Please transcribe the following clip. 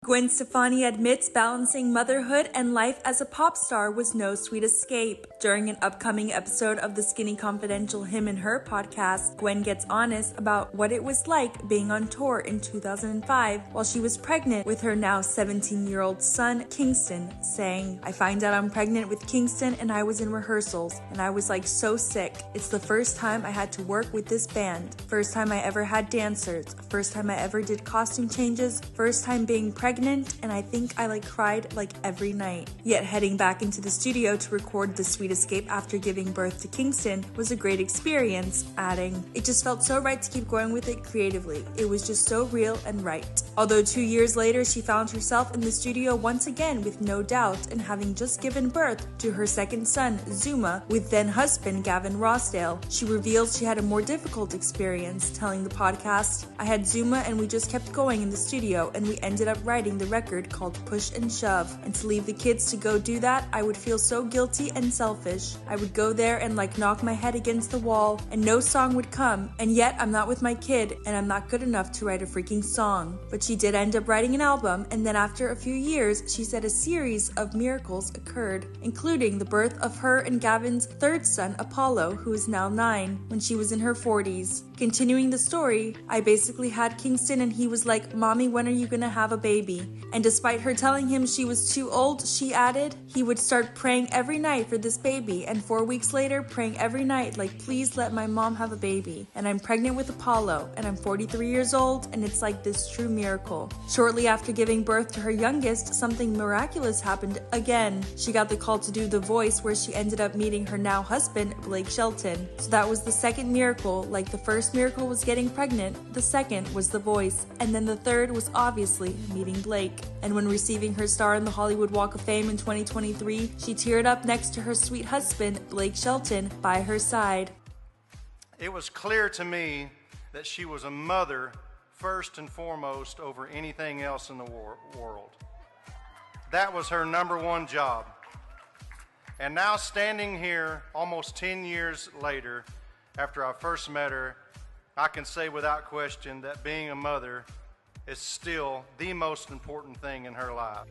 Gwen Stefani admits balancing motherhood and life as a pop star was no sweet escape. During an upcoming episode of the Skinny Confidential Him and Her podcast, Gwen gets honest about what it was like being on tour in 2005 while she was pregnant with her now 17-year-old son, Kingston, saying, "I find out I'm pregnant with Kingston and I was in rehearsals and I was like so sick. It's the first time I had to work with this band. First time I ever had dancers. First time I ever did costume changes. First time being pregnant, and I think I cried every night." Yet heading back into the studio to record The Sweet Escape after giving birth to Kingston was a great experience, adding, "It just felt so right to keep going with it creatively. It was just so real and right." Although 2 years later she found herself in the studio once again with no doubt and having just given birth to her second son, Zuma, with then husband Gavin Rossdale, she reveals she had a more difficult experience, telling the podcast, "I had Zuma and we just kept going in the studio and we ended up writing the record called Push and Shove, and to leave the kids to go do that, I would feel so guilty and selfish. I would go there and knock my head against the wall and no song would come, and yet I'm not with my kid and I'm not good enough to write a freaking song." But she did end up writing an album, and then after a few years she said a series of miracles occurred, including the birth of her and Gavin's third son, Apollo, who is now 9, when she was in her 40s. Continuing the story, "I basically had Kingston and he was like, 'Mommy, when are you gonna have a baby?' And despite her telling him she was too old, she added, he would start praying every night for this baby, and 4 weeks later praying every night please let my mom have a baby. And I'm pregnant with Apollo, and I'm 43 years old, and it's this true miracle." Shortly after giving birth to her youngest, something miraculous happened again. She got the call to do The Voice, where she ended up meeting her now husband, Blake Shelton. So that was the second miracle. Like the first miracle was getting pregnant, the second was The Voice, and then the third was obviously meeting Blake. And when receiving her star in the Hollywood Walk of Fame in 2023, she teared up next to her sweet husband, Blake Shelton, by her side. "It was clear to me that she was a mother first and foremost over anything else in the world. That was her number one job. And now standing here almost 10 years later, after I first met her, I can say without question that being a mother is still the most important thing in her life."